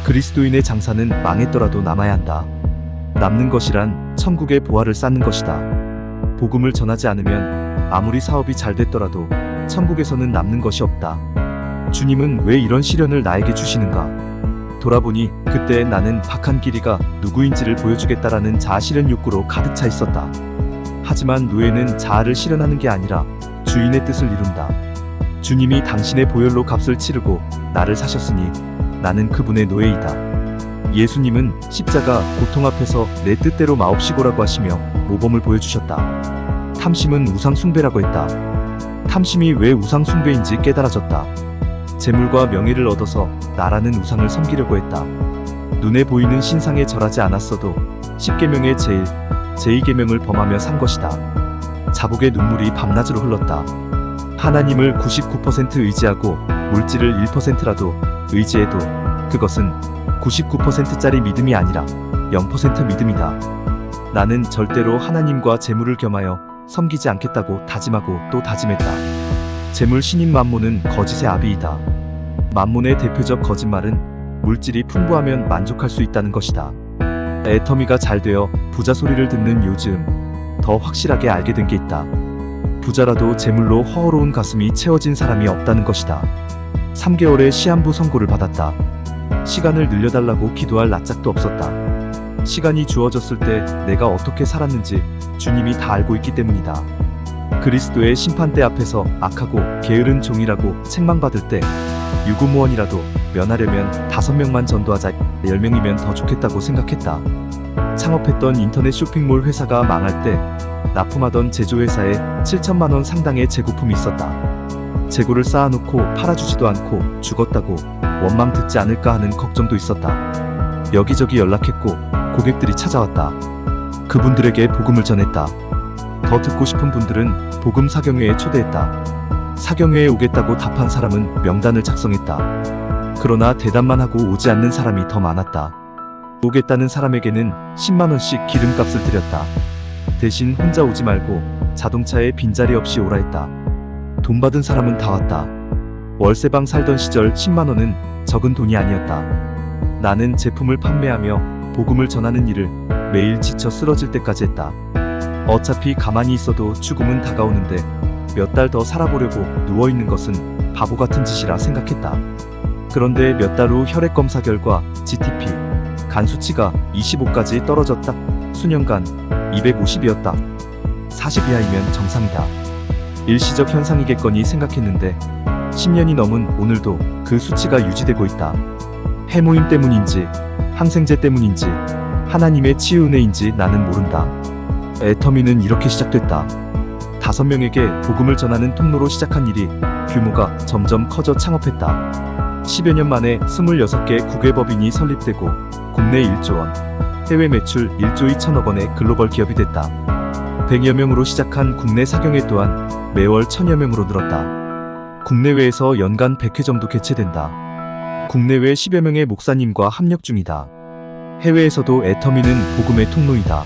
그리스도인의 장사는 망했더라도 남아야 한다. 남는 것이란 천국의 보화를 쌓는 것이다. 복음을 전하지 않으면 아무리 사업이 잘 됐더라도 천국에서는 남는 것이 없다. 주님은 왜 이런 시련을 나에게 주시는가? 돌아보니 그때 나는 박한 길이가 누구인지를 보여주겠다라는 자아 실현 욕구로 가득 차 있었다. 하지만 노예는 자아를 실현하는 게 아니라 주인의 뜻을 이룬다. 주님이 당신의 보혈로 값을 치르고 나를 사셨으니 나는 그분의 노예이다. 예수님은 십자가 고통 앞에서 내 뜻대로 마옵시고라고 하시며 모범을 보여주셨다. 탐심은 우상 숭배라고 했다. 탐심이 왜 우상 숭배인지 깨달아졌다. 재물과 명예를 얻어서 나라는 우상을 섬기려고 했다. 눈에 보이는 신상에 절하지 않았어도 10계명의 제1계명을 범하며 산 것이다. 자복의 눈물이 밤낮으로 흘렀다. 하나님을 99% 의지하고 물질을 1%라도 의지해도 그것은 99%짜리 믿음이 아니라 0% 믿음이다. 나는 절대로 하나님과 재물을 겸하여 섬기지 않겠다고 다짐하고 또 다짐했다. 재물 신인 맘몬은 거짓의 아비이다. 맘몬의 대표적 거짓말은 물질이 풍부하면 만족할 수 있다는 것이다. 애터미가 잘 되어 부자 소리를 듣는 요즘 더 확실하게 알게 된 게 있다. 부자라도 재물로 허허로운 가슴이 채워진 사람이 없다는 것이다. 3개월의 시한부 선고를 받았다. 시간을 늘려달라고 기도할 낯짝도 없었다. 시간이 주어졌을 때 내가 어떻게 살았는지 주님이 다 알고 있기 때문이다. 그리스도의 심판대 앞에서 악하고 게으른 종이라고 책망받을 때 유구무원이라도 면하려면 5명만 전도하자 10명이면 더 좋겠다고 생각했다. 창업했던 인터넷 쇼핑몰 회사가 망할 때 납품하던 제조회사에 7천만원 상당의 재고품이 있었다. 재고를 쌓아놓고 팔아주지도 않고 죽었다고 원망 듣지 않을까 하는 걱정도 있었다. 여기저기 연락했고 고객들이 찾아왔다. 그분들에게 복음을 전했다. 더 듣고 싶은 분들은 복음 사경회에 초대했다. 사경회에 오겠다고 답한 사람은 명단을 작성했다. 그러나 대답만 하고 오지 않는 사람이 더 많았다. 오겠다는 사람에게는 10만원씩 기름값을 드렸다. 대신 혼자 오지 말고 자동차에 빈자리 없이 오라 했다. 돈 받은 사람은 다 왔다. 월세방 살던 시절 10만원은 적은 돈이 아니었다. 나는 제품을 판매하며 복음을 전하는 일을 매일 지쳐 쓰러질 때까지 했다. 어차피 가만히 있어도 죽음은 다가오는데 몇 달 더 살아보려고 누워있는 것은 바보 같은 짓이라 생각했다. 그런데 몇 달 후 혈액검사 결과 GTP, 간 수치가 25까지 떨어졌다. 수년간 250이었다. 40 이하이면 정상이다. 일시적 현상이겠거니 생각했는데 10년이 넘은 오늘도 그 수치가 유지되고 있다. 해모임 때문인지 항생제 때문인지 하나님의 치유 은혜인지 나는 모른다. 애터미는 이렇게 시작됐다. 5명에게 복음을 전하는 통로로 시작한 일이 규모가 점점 커져 창업했다. 10여 년 만에 26개 국외법인이 설립되고 국내 1조 원, 해외 매출 1조 2천억 원의 글로벌 기업이 됐다. 100여 명으로 시작한 국내 사경회 또한 매월 1000여 명으로 늘었다. 국내외에서 연간 100회 정도 개최된다. 국내외 10여 명의 목사님과 합력 중이다. 해외에서도 애터미는 복음의 통로이다.